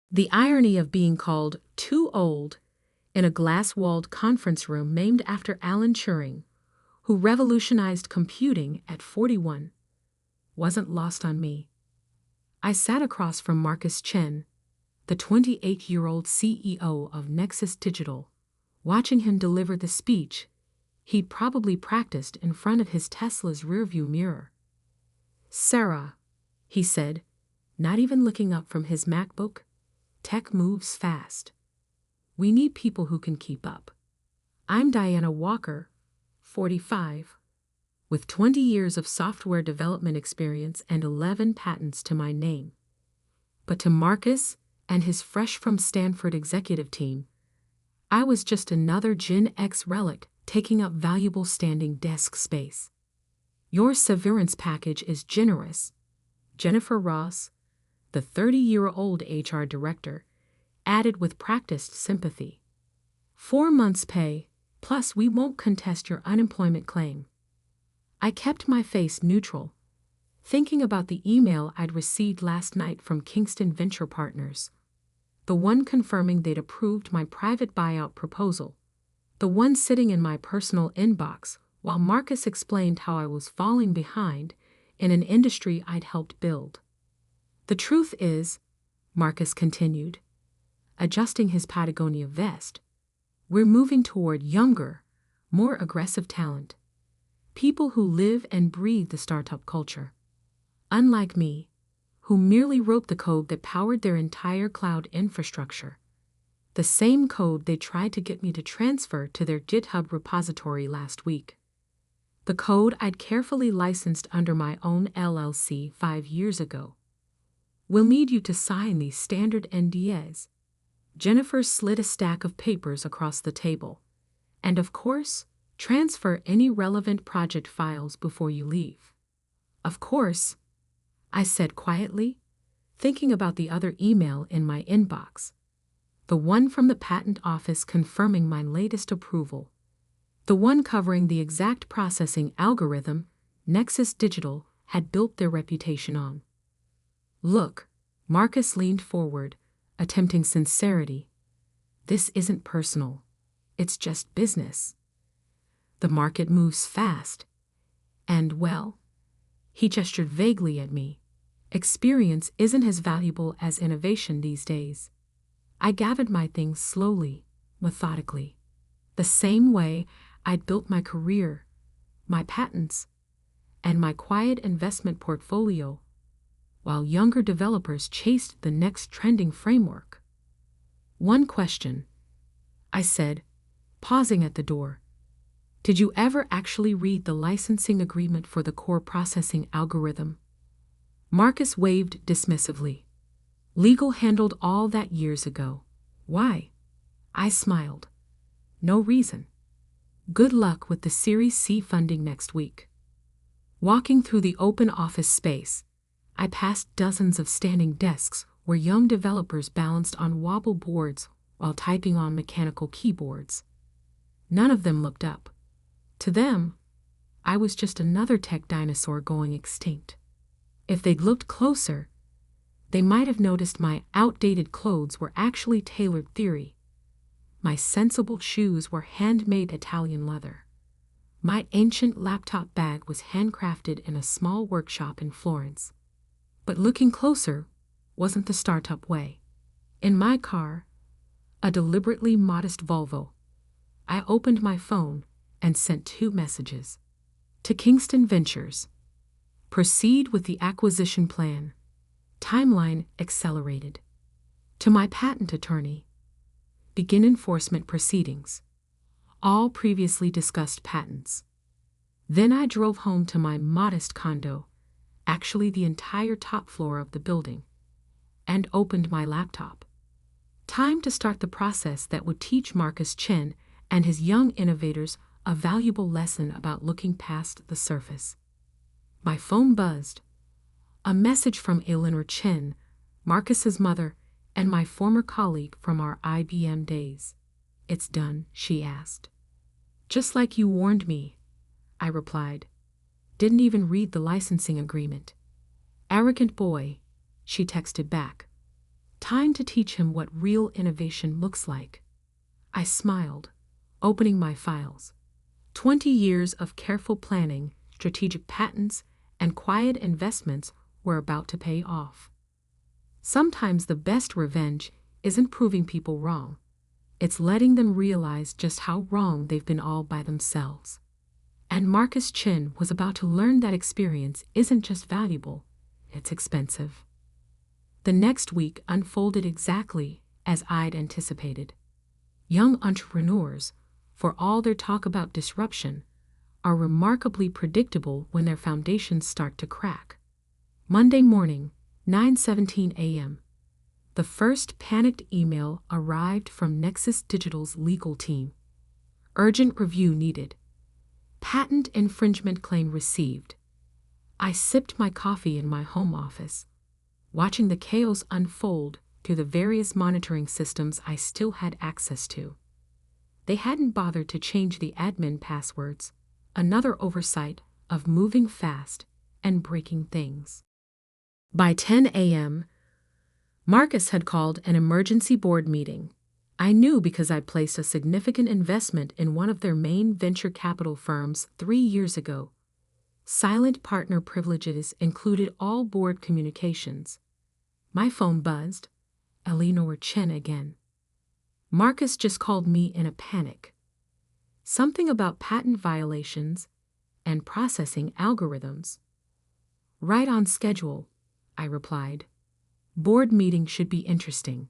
The irony of being called too old in a glass-walled conference room named after Alan Turing, who revolutionized computing at 41, wasn't lost on me. I sat across from Marcus Chen, the 28-year-old CEO of Nexus Digital, watching him deliver the speech he'd probably practiced in front of his Tesla's rearview mirror. "Sarah," he said, not even looking up from his MacBook, "tech moves fast. We need people who can keep up. I'm Diana Walker, 45, with 20 years of software development experience and 11 patents to my name." But to Marcus and his fresh-from-Stanford executive team, I was just another Gen X relic taking up valuable standing desk space. "Your severance package is generous," Jennifer Ross, the 30-year-old HR director, added with practiced sympathy. "4 months' pay, plus we won't contest your unemployment claim." I kept my face neutral, thinking about the email I'd received last night from Kingston Venture Partners. The one confirming they'd approved my private buyout proposal. The one sitting in my personal inbox while Marcus explained how I was falling behind in an industry I'd helped build. "The truth is," Marcus continued, adjusting his Patagonia vest, "we're moving toward younger, more aggressive talent. People who live and breathe the startup culture. Unlike me, who merely wrote the code that powered their entire cloud infrastructure. The same code they tried to get me to transfer to their GitHub repository last week. The code I'd carefully licensed under my own LLC 5 years ago. We'll need you to sign these standard NDAs." Jennifer slid a stack of papers across the table. "And of course, transfer any relevant project files before you leave." "Of course," I said quietly, thinking about the other email in my inbox. The one from the patent office confirming my latest approval. The one covering the exact processing algorithm Nexus Digital had built their reputation on. "Look," Marcus leaned forward, attempting sincerity. "This isn't personal. It's just business. The market moves fast. And, well," he gestured vaguely at me, "experience isn't as valuable as innovation these days." I gathered my things slowly, methodically, the same way I'd built my career, my patents, and my quiet investment portfolio, while younger developers chased the next trending framework. "One question," I said, pausing at the door. "Did you ever actually read the licensing agreement for the core processing algorithm?" Marcus waved dismissively. "Legal handled all that years ago." "Why?" I smiled. "No reason. Good luck with the Series C funding next week." Walking through the open office space, I passed dozens of standing desks where young developers balanced on wobble boards while typing on mechanical keyboards. None of them looked up. To them, I was just another tech dinosaur going extinct. If they'd looked closer, they might have noticed my outdated clothes were actually tailored theory. My sensible shoes were handmade Italian leather. My ancient laptop bag was handcrafted in a small workshop in Florence. But looking closer wasn't the startup way. In my car, a deliberately modest Volvo, I opened my phone and sent 2 messages. To Kingston Ventures: proceed with the acquisition plan. Timeline accelerated. To my patent attorney: begin enforcement proceedings. All previously discussed patents. Then I drove home to my modest condo, actually the entire top floor of the building, and opened my laptop. Time to start the process that would teach Marcus Chen and his young innovators a valuable lesson about looking past the surface. My phone buzzed. A message from Eleanor Chen, Marcus's mother, and my former colleague from our IBM days. "It's done," she asked. "Just like you warned me," I replied. "Didn't even read the licensing agreement." "Arrogant boy," she texted back. Time to teach him what real innovation looks like. I smiled, opening my files. 20 years of careful planning, strategic patents, and quiet investments were about to pay off. Sometimes the best revenge isn't proving people wrong. It's letting them realize just how wrong they've been all by themselves. And Marcus Chin was about to learn that experience isn't just valuable, it's expensive. The next week unfolded exactly as I'd anticipated. Young entrepreneurs, for all their talk about disruption, are remarkably predictable when their foundations start to crack. Monday morning, 9:17 a.m. The first panicked email arrived from Nexus Digital's legal team. Urgent review needed. Patent infringement claim received. I sipped my coffee in my home office, watching the chaos unfold through the various monitoring systems I still had access to. They hadn't bothered to change the admin passwords, another oversight of moving fast and breaking things. By 10 a.m., Marcus had called an emergency board meeting. I knew because I'd placed a significant investment in one of their main venture capital firms 3 years ago. Silent partner privileges included all board communications. My phone buzzed. Eleanor Chen again. Marcus just called me in a panic. Something about patent violations and processing algorithms. Right on schedule, I replied. Board meeting should be interesting.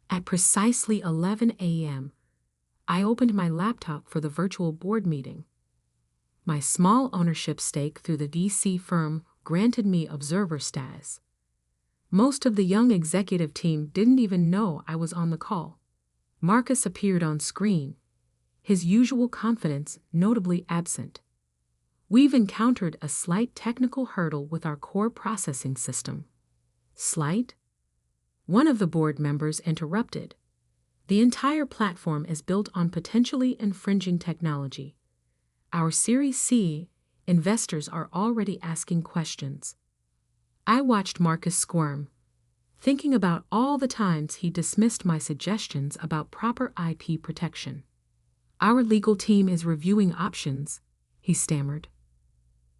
At precisely 11 a.m., I opened my laptop for the virtual board meeting. My small ownership stake through the VC firm granted me observer status. Most of the young executive team didn't even know I was on the call. Marcus appeared on screen, his usual confidence notably absent. We've encountered a slight technical hurdle with our core processing system. Slight? One of the board members interrupted. The entire platform is built on potentially infringing technology. Our Series C investors are already asking questions. I watched Marcus squirm, thinking about all the times he dismissed my suggestions about proper IP protection. Our legal team is reviewing options, he stammered.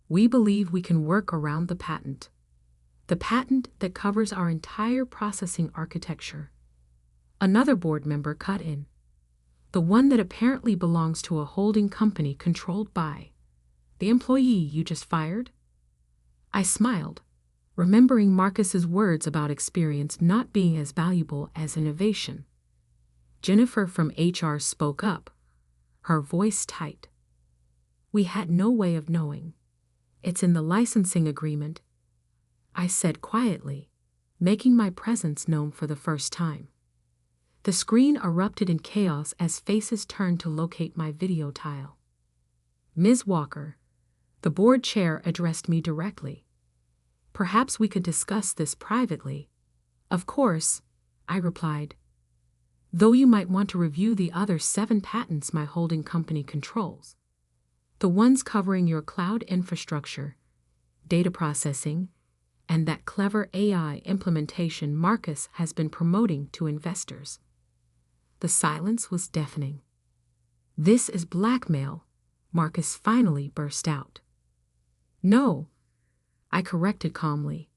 We believe we can work around the patent. The patent that covers our entire processing architecture. Another board member cut in. The one that apparently belongs to a holding company controlled by the employee you just fired? I smiled, remembering Marcus's words about experience not being as valuable as innovation. Jennifer from HR spoke up, her voice tight. We had no way of knowing. It's in the licensing agreement, I said quietly, making my presence known for the first time. The screen erupted in chaos as faces turned to locate my video tile. Ms. Walker, the board chair addressed me directly. Perhaps we could discuss this privately. Of course, I replied. Though you might want to review the other 7 patents my holding company controls. The ones covering your cloud infrastructure, data processing, and that clever AI implementation Marcus has been promoting to investors. The silence was deafening. This is blackmail, Marcus finally burst out. No, I corrected calmly.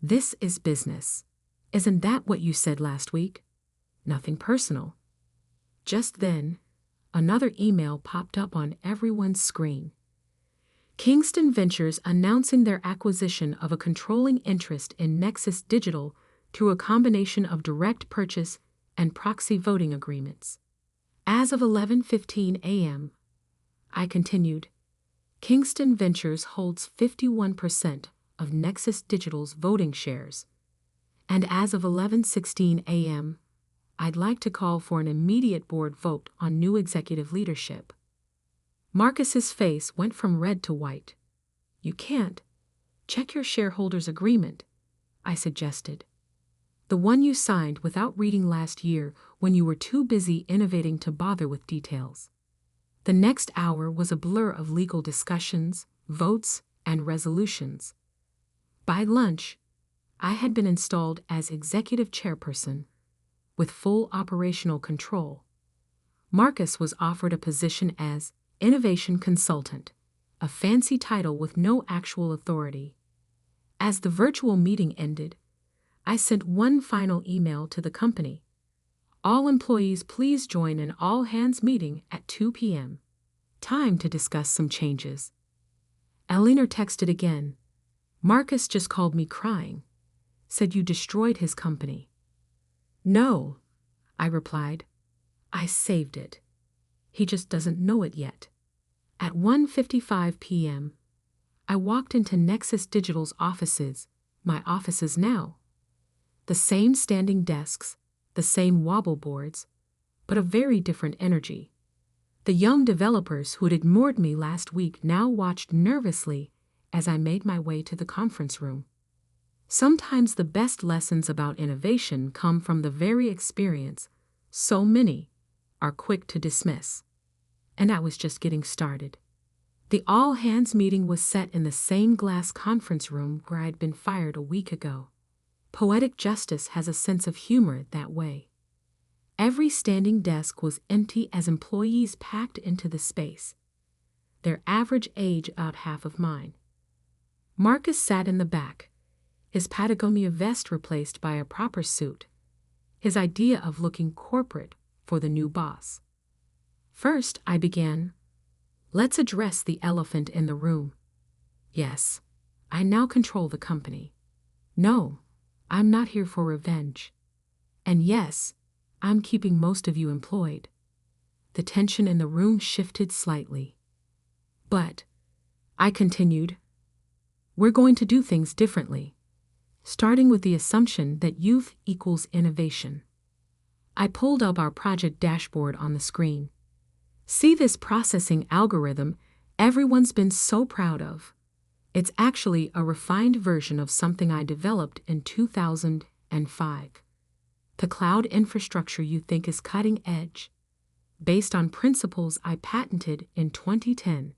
This is business. Isn't that what you said last week? Nothing personal. Just then, another email popped up on everyone's screen. Kingston Ventures announcing their acquisition of a controlling interest in Nexus Digital through a combination of direct purchase and proxy voting agreements. As of 11:15 a.m., I continued, Kingston Ventures holds 51% of Nexus Digital's voting shares. And as of 11:16 a.m., I'd like to call for an immediate board vote on new executive leadership. Marcus's face went from red to white. You can't. Check your shareholders' agreement, I suggested. The one you signed without reading last year when you were too busy innovating to bother with details. The next hour was a blur of legal discussions, votes, and resolutions. By lunch, I had been installed as executive chairperson, with full operational control. Marcus was offered a position as innovation consultant, a fancy title with no actual authority. As the virtual meeting ended, I sent one final email to the company. All employees please join an all-hands meeting at 2 p.m. Time to discuss some changes. Elinor texted again. Marcus just called me crying. Said you destroyed his company. No, I replied. I saved it. He just doesn't know it yet. At 1:55 p.m., I walked into Nexus Digital's offices, my offices now. The same standing desks, the same wobble boards, but a very different energy. The young developers who had ignored me last week now watched nervously as I made my way to the conference room. Sometimes the best lessons about innovation come from the very experience so many are quick to dismiss. And I was just getting started. The all-hands meeting was set in the same glass conference room where I'd been fired a week ago. Poetic justice has a sense of humor that way. Every standing desk was empty as employees packed into the space, their average age about half of mine. Marcus sat in the back, his Patagonia vest replaced by a proper suit, his idea of looking corporate for the new boss. First, I began, let's address the elephant in the room. Yes, I now control the company. No, I'm not here for revenge. And yes, I'm keeping most of you employed. The tension in the room shifted slightly. But, I continued, we're going to do things differently, starting with the assumption that youth equals innovation. I pulled up our project dashboard on the screen. See this processing algorithm everyone's been so proud of. It's actually a refined version of something I developed in 2005. The cloud infrastructure you think is cutting edge, based on principles I patented in 2010.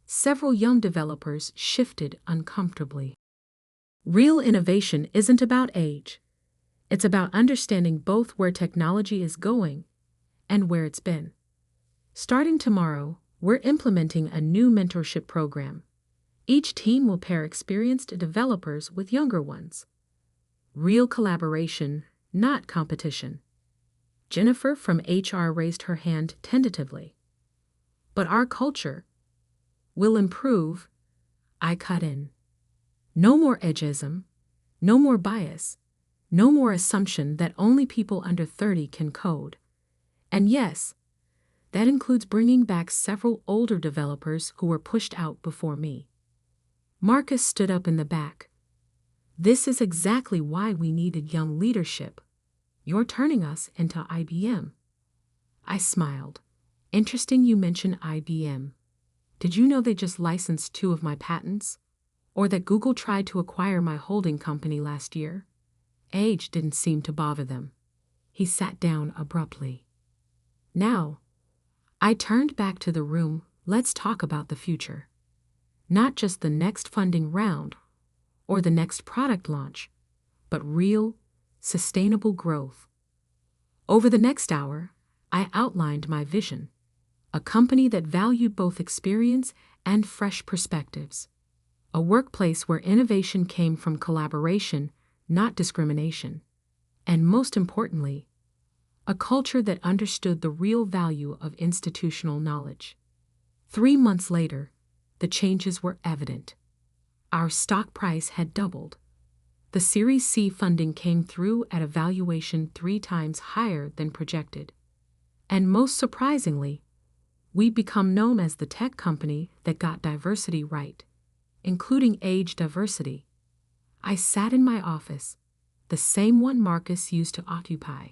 Several young developers shifted uncomfortably. Real innovation isn't about age. It's about understanding both where technology is going and where it's been. Starting tomorrow, we're implementing a new mentorship program. Each team will pair experienced developers with younger ones. Real collaboration, not competition. Jennifer from HR raised her hand tentatively. But our culture will improve, I cut in. No more ageism, no more bias, no more assumption that only people under 30 can code. And yes, that includes bringing back several older developers who were pushed out before me. Marcus stood up in the back. This is exactly why we needed young leadership. You're turning us into IBM. I smiled. Interesting you mention IBM. Did you know they just licensed 2 of my patents? Or that Google tried to acquire my holding company last year? Age didn't seem to bother them. He sat down abruptly. Now, I turned back to the room. Let's talk about the future. Not just the next funding round or the next product launch, but real, sustainable growth. Over the next hour, I outlined my vision, a company that valued both experience and fresh perspectives, a workplace where innovation came from collaboration, not discrimination, and most importantly, a culture that understood the real value of institutional knowledge. 3 months later, the changes were evident. Our stock price had doubled. The Series C funding came through at a valuation 3 times higher than projected. And most surprisingly, we've become known as the tech company that got diversity right, including age diversity. I sat in my office, the same one Marcus used to occupy,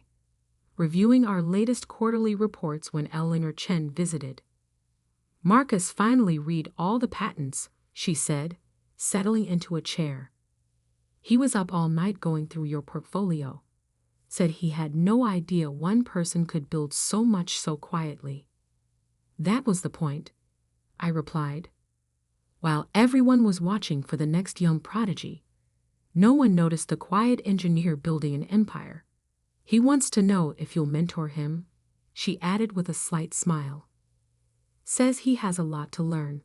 reviewing our latest quarterly reports when Elinor Chen visited. Marcus finally read all the patents, she said, settling into a chair. He was up all night going through your portfolio. Said he had no idea one person could build so much so quietly. That was the point, I replied. While everyone was watching for the next young prodigy, No one noticed the quiet engineer building an empire. He wants to know if you'll mentor him, she added with a slight smile. Says he has a lot to learn.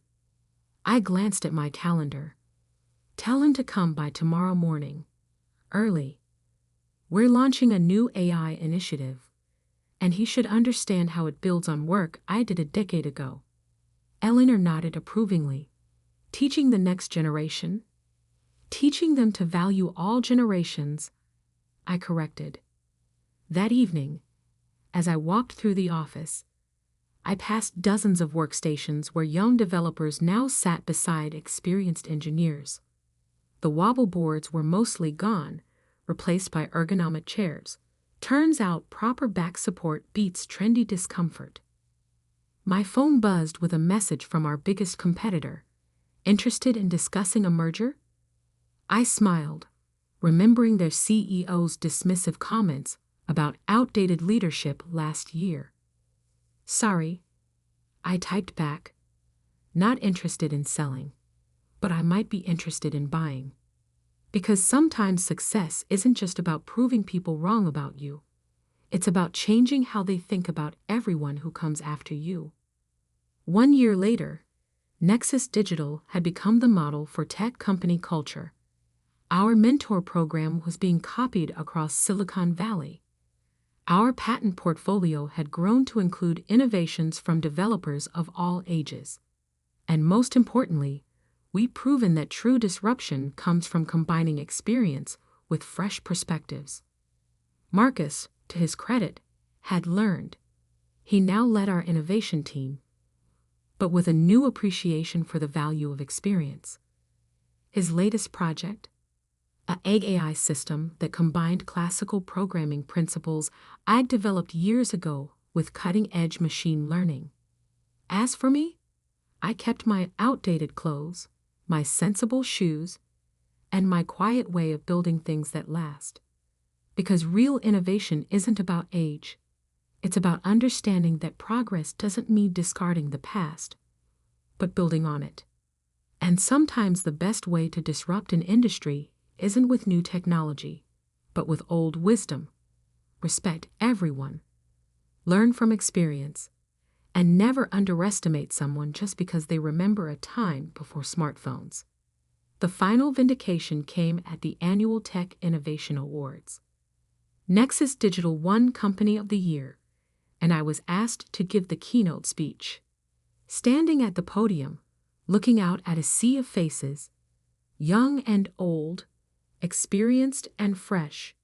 I glanced at my calendar. Tell him to come by tomorrow morning. Early. We're launching a new AI initiative, and he should understand how it builds on work I did a decade ago. Eleanor nodded approvingly. Teaching the next generation? Teaching them to value all generations, I corrected. That evening, as I walked through the office, I passed dozens of workstations where young developers now sat beside experienced engineers. The wobble boards were mostly gone, replaced by ergonomic chairs. Turns out proper back support beats trendy discomfort. My phone buzzed with a message from our biggest competitor. Interested in discussing a merger? I smiled, remembering their CEO's dismissive comments about outdated leadership last year. Sorry, I typed back. Not interested in selling, but I might be interested in buying. Because sometimes success isn't just about proving people wrong about you. It's about changing how they think about everyone who comes after you. 1 year later, Nexus Digital had become the model for tech company culture. Our mentor program was being copied across Silicon Valley. Our patent portfolio had grown to include innovations from developers of all ages. And most importantly, we'd proven that true disruption comes from combining experience with fresh perspectives. Marcus, to his credit, had learned. He now led our innovation team, but with a new appreciation for the value of experience. His latest project, an egg AI system that combined classical programming principles I'd developed years ago with cutting-edge machine learning. As for me, I kept my outdated clothes, my sensible shoes, and my quiet way of building things that last. Because real innovation isn't about age. It's about understanding that progress doesn't mean discarding the past, but building on it. And sometimes the best way to disrupt an industry isn't with new technology, but with old wisdom. Respect everyone. Learn from experience. And never underestimate someone just because they remember a time before smartphones. The final vindication came at the annual Tech Innovation Awards. Nexus Digital won Company of the Year, and I was asked to give the keynote speech. Standing at the podium, looking out at a sea of faces, young and old, experienced and fresh,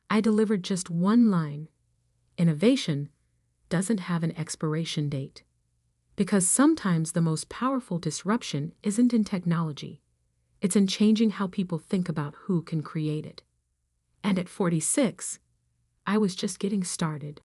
I delivered just one line: innovation doesn't have an expiration date. Because sometimes the most powerful disruption isn't in technology. It's in changing how people think about who can create it. And at 46, I was just getting started.